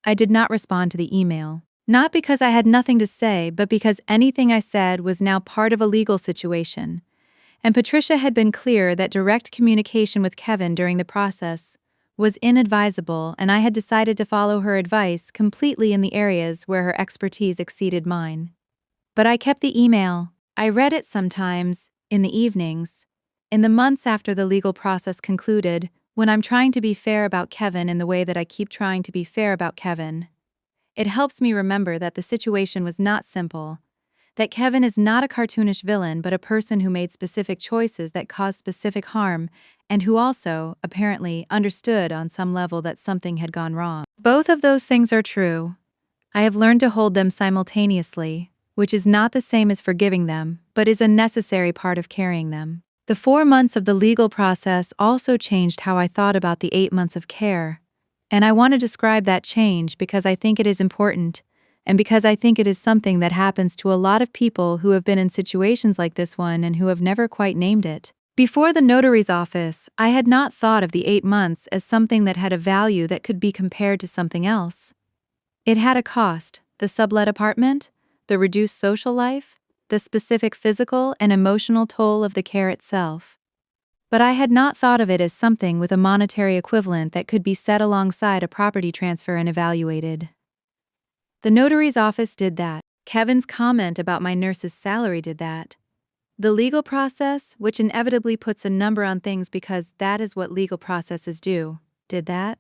I did not respond to the email, not because I had nothing to say, but because anything I said was now part of a legal situation, and Patricia had been clear that direct communication with Kevin during the process was inadvisable, and I had decided to follow her advice completely in the areas where her expertise exceeded mine. But I kept the email. I read it sometimes, in the evenings, in the months after the legal process concluded, when I'm trying to be fair about Kevin in the way that I keep trying to be fair about Kevin. It helps me remember that the situation was not simple, that Kevin is not a cartoonish villain but a person who made specific choices that caused specific harm, and who also, apparently, understood on some level that something had gone wrong. Both of those things are true. I have learned to hold them simultaneously, which is not the same as forgiving them, but is a necessary part of carrying them. The 4 months of the legal process also changed how I thought about the 8 months of care, and I want to describe that change because I think it is important, and because I think it is something that happens to a lot of people who have been in situations like this one and who have never quite named it. Before the notary's office, I had not thought of the 8 months as something that had a value that could be compared to something else. It had a cost: the sublet apartment, the reduced social life, the specific physical and emotional toll of the care itself. But I had not thought of it as something with a monetary equivalent that could be set alongside a property transfer and evaluated. The notary's office did that. Kevin's comment about my nurse's salary did that. The legal process, which inevitably puts a number on things because that is what legal processes do, did that.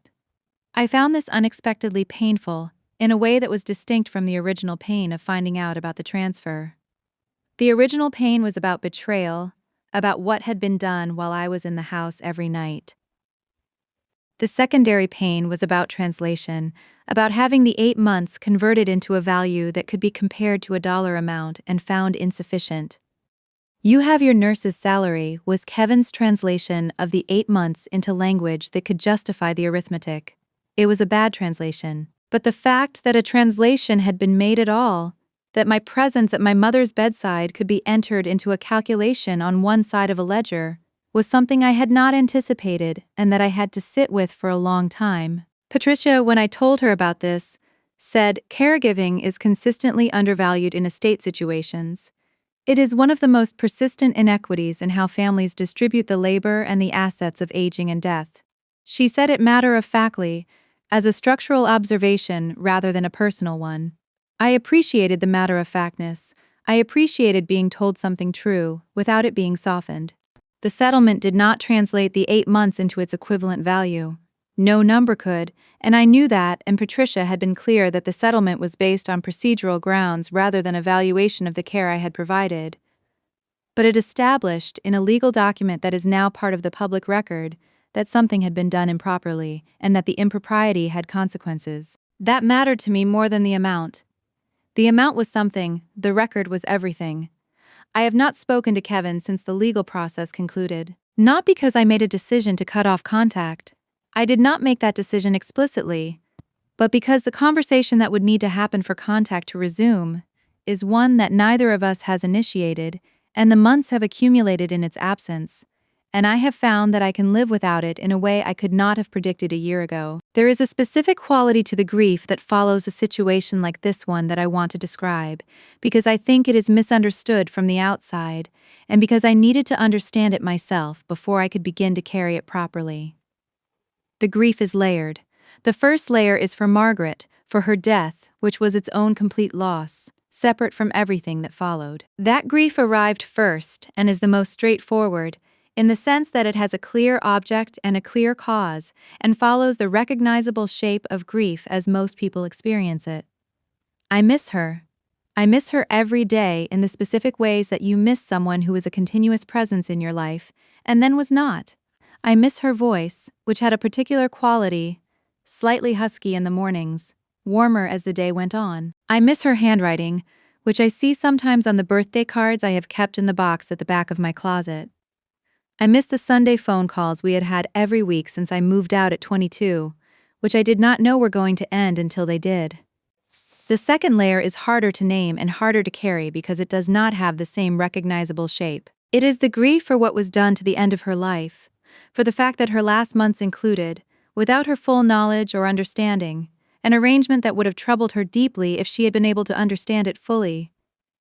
I found this unexpectedly painful, in a way that was distinct from the original pain of finding out about the transfer. The original pain was about betrayal, about what had been done while I was in the house every night. The secondary pain was about translation, about having the 8 months converted into a value that could be compared to a dollar amount and found insufficient. "You have your nurse's salary" was Kevin's translation of the 8 months into language that could justify the arithmetic. It was a bad translation. But the fact that a translation had been made at all, that my presence at my mother's bedside could be entered into a calculation on one side of a ledger, was something I had not anticipated and that I had to sit with for a long time. Patricia, when I told her about this, said caregiving is consistently undervalued in estate situations. It is one of the most persistent inequities in how families distribute the labor and the assets of aging and death. She said it matter-of-factly, as a structural observation rather than a personal one. I appreciated the matter-of-factness. I appreciated being told something true, without it being softened. The settlement did not translate the 8 months into its equivalent value. No number could, and I knew that, and Patricia had been clear that the settlement was based on procedural grounds rather than a valuation of the care I had provided. But it established, in a legal document that is now part of the public record, that something had been done improperly, and that the impropriety had consequences. That mattered to me more than the amount. The amount was something, the record was everything. I have not spoken to Kevin since the legal process concluded. Not because I made a decision to cut off contact. I did not make that decision explicitly, but because the conversation that would need to happen for contact to resume is one that neither of us has initiated, and the months have accumulated in its absence, and I have found that I can live without it in a way I could not have predicted a year ago. There is a specific quality to the grief that follows a situation like this one that I want to describe, because I think it is misunderstood from the outside, and because I needed to understand it myself before I could begin to carry it properly. The grief is layered. The first layer is for Margaret, for her death, which was its own complete loss, separate from everything that followed. That grief arrived first and is the most straightforward, in the sense that it has a clear object and a clear cause, and follows the recognizable shape of grief as most people experience it. I miss her. I miss her every day in the specific ways that you miss someone who is a continuous presence in your life, and then was not. I miss her voice, which had a particular quality, slightly husky in the mornings, warmer as the day went on. I miss her handwriting, which I see sometimes on the birthday cards I have kept in the box at the back of my closet. I miss the Sunday phone calls we had had every week since I moved out at 22, which I did not know were going to end until they did. The second layer is harder to name and harder to carry because it does not have the same recognizable shape. It is the grief for what was done to the end of her life, for the fact that her last months included, without her full knowledge or understanding, an arrangement that would have troubled her deeply if she had been able to understand it fully.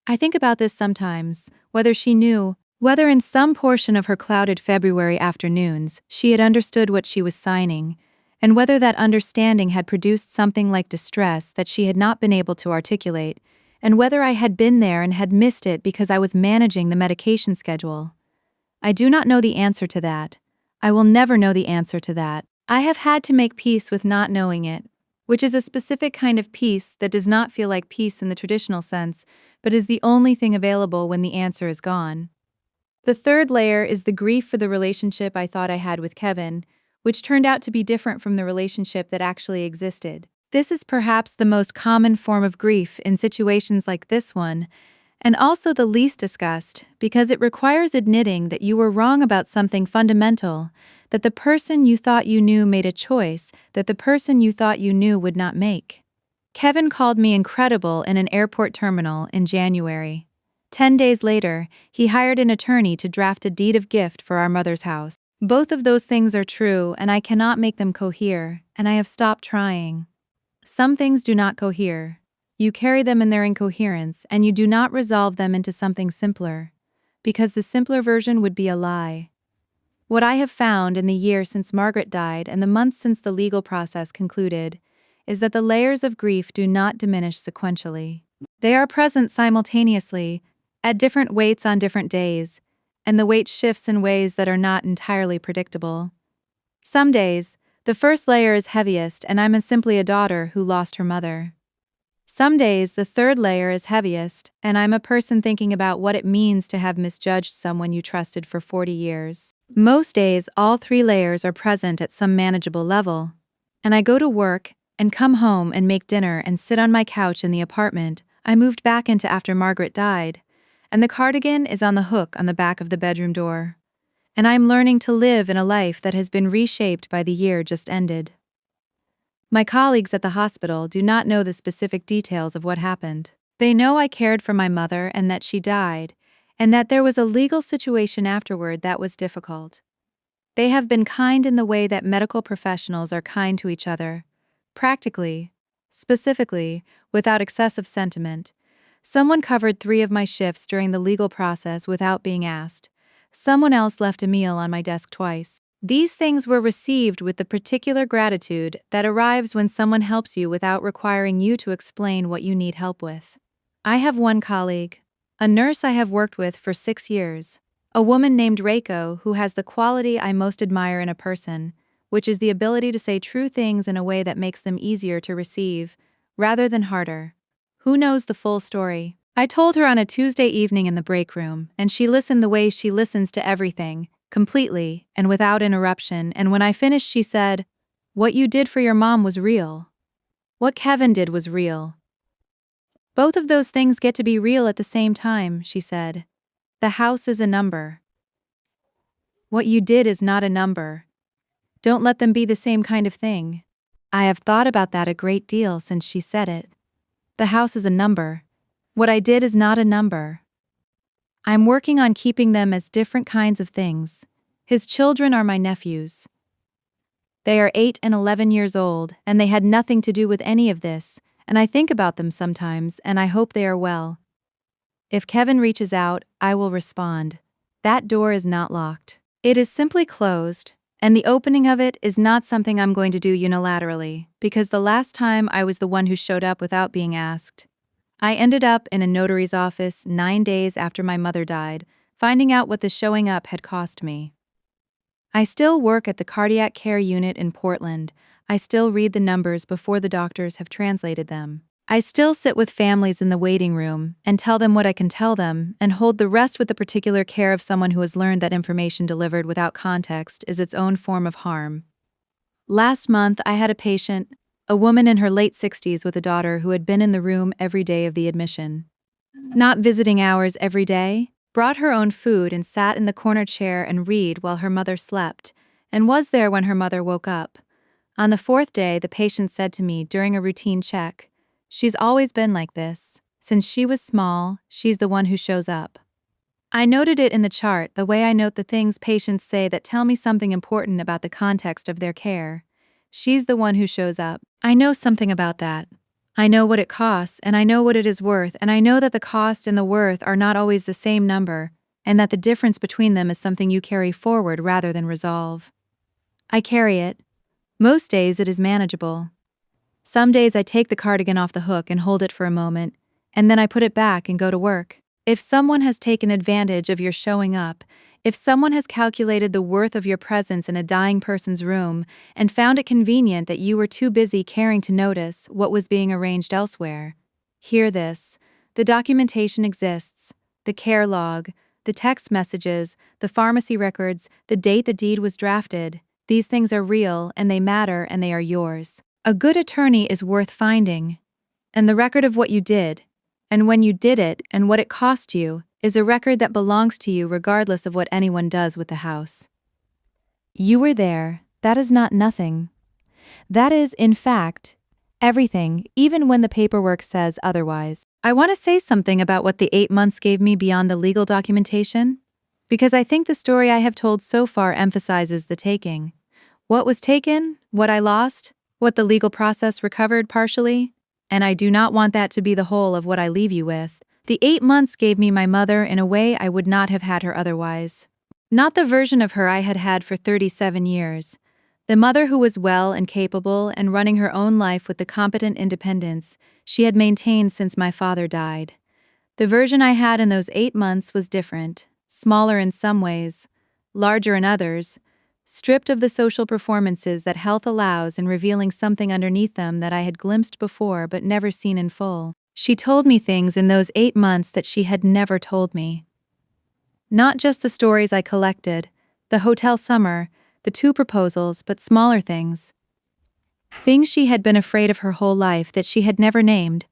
I think about this sometimes, whether she knew, whether in some portion of her clouded February afternoons she had understood what she was signing, and whether that understanding had produced something like distress that she had not been able to articulate, and whether I had been there and had missed it because I was managing the medication schedule. I do not know the answer to that. I will never know the answer to that. I have had to make peace with not knowing it, which is a specific kind of peace that does not feel like peace in the traditional sense, but is the only thing available when the answer is gone. The third layer is the grief for the relationship I thought I had with Kevin, which turned out to be different from the relationship that actually existed. This is perhaps the most common form of grief in situations like this one, and also the least discussed, because it requires admitting that you were wrong about something fundamental, that the person you thought you knew made a choice that the person you thought you knew would not make. Kevin called me incredible in an airport terminal in January. 10 days later, he hired an attorney to draft a deed of gift for our mother's house. Both of those things are true, and I cannot make them cohere, and I have stopped trying. Some things do not cohere. You carry them in their incoherence, and you do not resolve them into something simpler, because the simpler version would be a lie. What I have found in the year since Margaret died and the months since the legal process concluded is that the layers of grief do not diminish sequentially. They are present simultaneously, at different weights on different days, and the weight shifts in ways that are not entirely predictable. Some days, the first layer is heaviest and I'm simply a daughter who lost her mother. Some days, the third layer is heaviest, and I'm a person thinking about what it means to have misjudged someone you trusted for 40 years. Most days, all three layers are present at some manageable level, and I go to work and come home and make dinner and sit on my couch in the apartment I moved back into after Margaret died, and the cardigan is on the hook on the back of the bedroom door. And I'm learning to live in a life that has been reshaped by the year just ended. My colleagues at the hospital do not know the specific details of what happened. They know I cared for my mother and that she died, and that there was a legal situation afterward that was difficult. They have been kind in the way that medical professionals are kind to each other. Practically, specifically, without excessive sentiment. Someone covered 3 of my shifts during the legal process without being asked. Someone else left a meal on my desk twice. These things were received with the particular gratitude that arrives when someone helps you without requiring you to explain what you need help with. I have one colleague, a nurse I have worked with for 6 years, a woman named Reiko who has the quality I most admire in a person, which is the ability to say true things in a way that makes them easier to receive, rather than harder. Who knows the full story? I told her on a Tuesday evening in the break room, and she listened the way she listens to everything, completely, and without interruption, and when I finished she said, "What you did for your mom was real. What Kevin did was real. Both of those things get to be real at the same time," she said. "The house is a number. What you did is not a number. Don't let them be the same kind of thing." I have thought about that a great deal since she said it. The house is a number. What I did is not a number. I'm working on keeping them as different kinds of things. His children are my nephews. They are 8 and 11 years old, and they had nothing to do with any of this, and I think about them sometimes, and I hope they are well. If Kevin reaches out, I will respond. That door is not locked. It is simply closed, and the opening of it is not something I'm going to do unilaterally, because the last time I was the one who showed up without being asked. I ended up in a notary's office 9 days after my mother died, finding out what the showing up had cost me. I still work at the cardiac care unit in Portland. I still read the numbers before the doctors have translated them. I still sit with families in the waiting room and tell them what I can tell them and hold the rest with the particular care of someone who has learned that information delivered without context is its own form of harm. Last month, I had a patient, a woman in her late 60s with a daughter who had been in the room every day of the admission. Not visiting hours every day, brought her own food and sat in the corner chair and read while her mother slept, and was there when her mother woke up. On the 4th day, the patient said to me during a routine check, "She's always been like this. Since she was small, she's the one who shows up." I noted it in the chart the way I note the things patients say that tell me something important about the context of their care. She's the one who shows up. I know something about that. I know what it costs, and I know what it is worth, and I know that the cost and the worth are not always the same number, and that the difference between them is something you carry forward rather than resolve. I carry it. Most days it is manageable. Some days I take the cardigan off the hook and hold it for a moment, and then I put it back and go to work. If someone has taken advantage of your showing up, if someone has calculated the worth of your presence in a dying person's room and found it convenient that you were too busy caring to notice what was being arranged elsewhere, hear this. The documentation exists, the care log, the text messages, the pharmacy records, the date the deed was drafted. These things are real and they matter and they are yours. A good attorney is worth finding. And the record of what you did, and when you did it and what it cost you, is a record that belongs to you regardless of what anyone does with the house. You were there. That is not nothing. That is, in fact, everything, even when the paperwork says otherwise. I want to say something about what the 8 months gave me beyond the legal documentation, because I think the story I have told so far emphasizes the taking. What was taken, what I lost, what the legal process recovered partially, and I do not want that to be the whole of what I leave you with. The 8 months gave me my mother in a way I would not have had her otherwise. Not the version of her I had had for 37 years. The mother who was well and capable and running her own life with the competent independence she had maintained since my father died. The version I had in those 8 months was different, smaller in some ways, larger in others, stripped of the social performances that health allows and revealing something underneath them that I had glimpsed before but never seen in full. She told me things in those 8 months that she had never told me. Not just the stories I collected, the hotel summer, the 2 proposals, but smaller things. Things she had been afraid of her whole life that she had never named.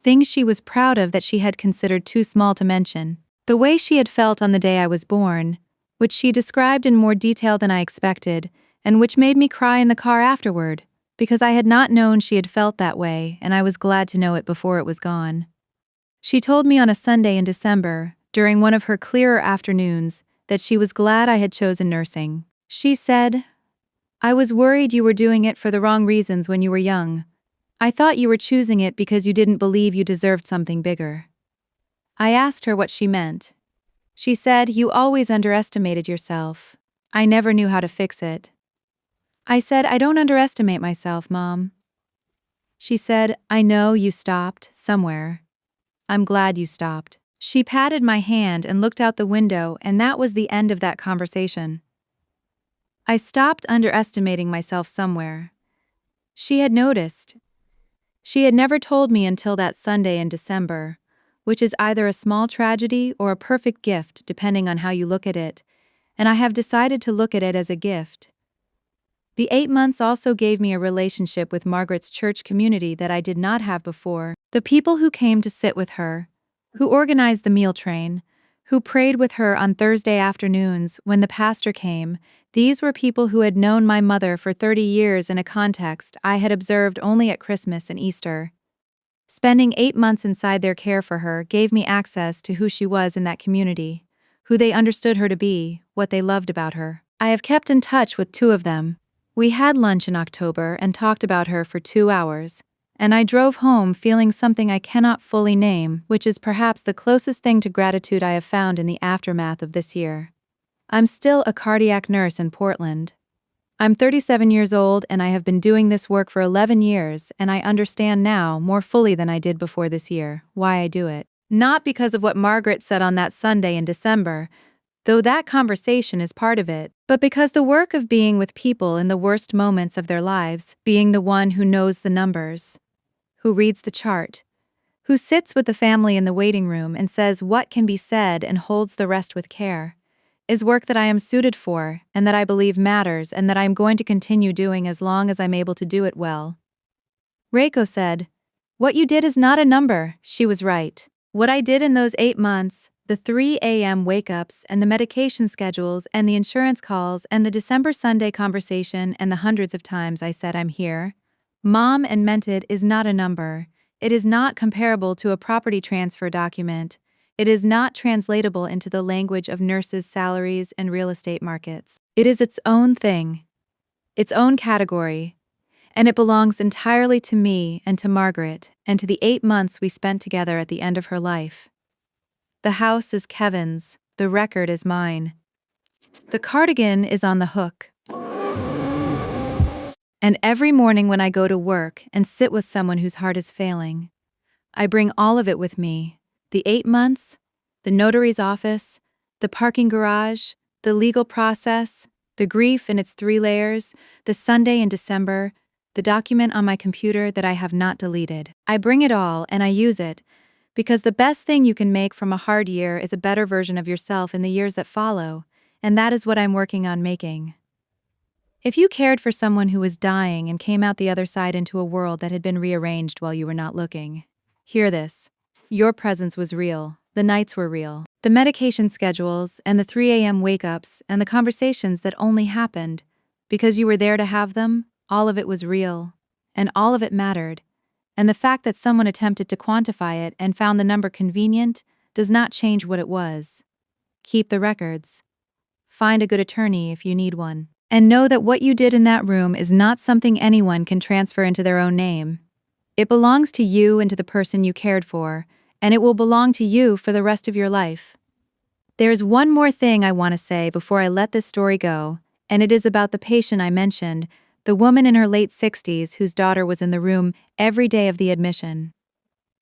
Things she was proud of that she had considered too small to mention. The way she had felt on the day I was born, which she described in more detail than I expected, and which made me cry in the car afterward, because I had not known she had felt that way and I was glad to know it before it was gone. She told me on a Sunday in December, during one of her clearer afternoons, that she was glad I had chosen nursing. She said, "I was worried you were doing it for the wrong reasons when you were young. I thought you were choosing it because you didn't believe you deserved something bigger." I asked her what she meant. She said, "You always underestimated yourself. I never knew how to fix it." I said, "I don't underestimate myself, Mom." She said, "I know you stopped, somewhere. I'm glad you stopped." She patted my hand and looked out the window, and that was the end of that conversation. I stopped underestimating myself somewhere. She had noticed. She had never told me until that Sunday in December, which is either a small tragedy or a perfect gift depending on how you look at it, and I have decided to look at it as a gift. The 8 months also gave me a relationship with Margaret's church community that I did not have before. The people who came to sit with her, who organized the meal train, who prayed with her on Thursday afternoons when the pastor came, these were people who had known my mother for 30 years in a context I had observed only at Christmas and Easter. Spending 8 months inside their care for her gave me access to who she was in that community, who they understood her to be, what they loved about her. I have kept in touch with 2 of them. We had lunch in October and talked about her for 2 hours, and I drove home feeling something I cannot fully name, which is perhaps the closest thing to gratitude I have found in the aftermath of this year. I'm still a cardiac nurse in Portland. I'm 37 years old and I have been doing this work for 11 years, and I understand now, more fully than I did before this year, why I do it. Not because of what Margaret said on that Sunday in December, though that conversation is part of it, but because the work of being with people in the worst moments of their lives, being the one who knows the numbers, who reads the chart, who sits with the family in the waiting room and says what can be said and holds the rest with care, is work that I am suited for and that I believe matters and that I am going to continue doing as long as I'm able to do it well. Reiko said, "What you did is not a number." She was right. What I did in those 8 months, the 3 a.m. wake-ups and the medication schedules and the insurance calls and the December Sunday conversation and the hundreds of times I said I'm here, Mom, and meant it, is not a number. It is not comparable to a property transfer document. It is not translatable into the language of nurses' salaries and real estate markets. It is its own thing, its own category, and it belongs entirely to me and to Margaret and to the 8 months we spent together at the end of her life. The house is Kevin's, the record is mine. The cardigan is on the hook. And every morning when I go to work and sit with someone whose heart is failing, I bring all of it with me. The 8 months, the notary's office, the parking garage, the legal process, the grief in its 3 layers, the Sunday in December, the document on my computer that I have not deleted. I bring it all and I use it, because the best thing you can make from a hard year is a better version of yourself in the years that follow, and that is what I'm working on making. If you cared for someone who was dying and came out the other side into a world that had been rearranged while you were not looking, hear this. Your presence was real. The nights were real. The medication schedules and the 3 a.m. wake-ups and the conversations that only happened because you were there to have them, all of it was real. And all of it mattered. And the fact that someone attempted to quantify it and found the number convenient does not change what it was. Keep the records. Find a good attorney if you need one. And know that what you did in that room is not something anyone can transfer into their own name. It belongs to you and to the person you cared for, and it will belong to you for the rest of your life. There is one more thing I want to say before I let this story go, and it is about the patient I mentioned, the woman in her late 60s whose daughter was in the room every day of the admission.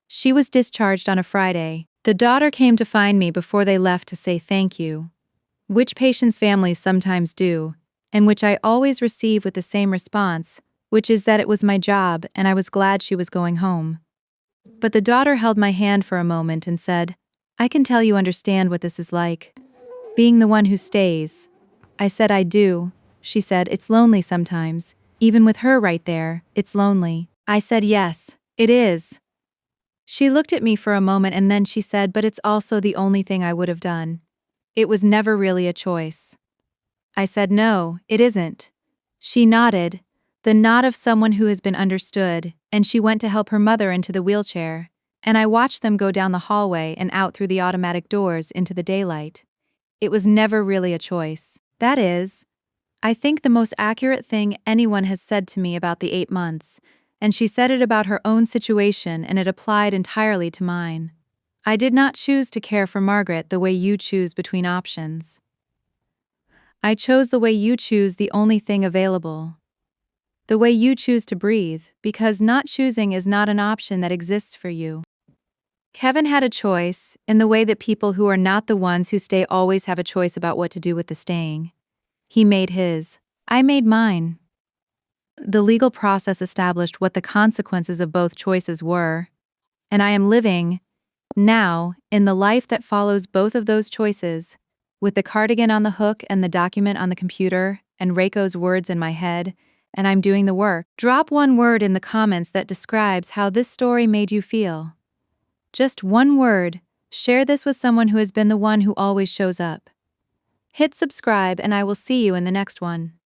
She was discharged on a Friday. The daughter came to find me before they left to say thank you, which patients' families sometimes do, and which I always receive with the same response, which is that it was my job and I was glad she was going home. But the daughter held my hand for a moment and said, "I can tell you understand what this is like. Being the one who stays." I said, "I do." She said, "It's lonely sometimes. Even with her right there, it's lonely." I said, "Yes, it is." She looked at me for a moment and then she said, but it's also the only thing I would have done. It was never really a choice. I said, no, it isn't. She nodded, the nod of someone who has been understood, and she went to help her mother into the wheelchair, and I watched them go down the hallway and out through the automatic doors into the daylight. It was never really a choice. That is, I think, the most accurate thing anyone has said to me about the 8 months, and she said it about her own situation and it applied entirely to mine. I did not choose to care for Margaret the way you choose between options. I chose the way you choose the only thing available. The way you choose to breathe, because not choosing is not an option that exists for you. Kevin had a choice, in the way that people who are not the ones who stay always have a choice about what to do with the staying. He made his. I made mine. The legal process established what the consequences of both choices were, and I am living, now, in the life that follows both of those choices, with the cardigan on the hook and the document on the computer, and Reiko's words in my head, and I'm doing the work. Drop one word in the comments that describes how this story made you feel. Just one word. Share this with someone who has been the one who always shows up. Hit subscribe and I will see you in the next one.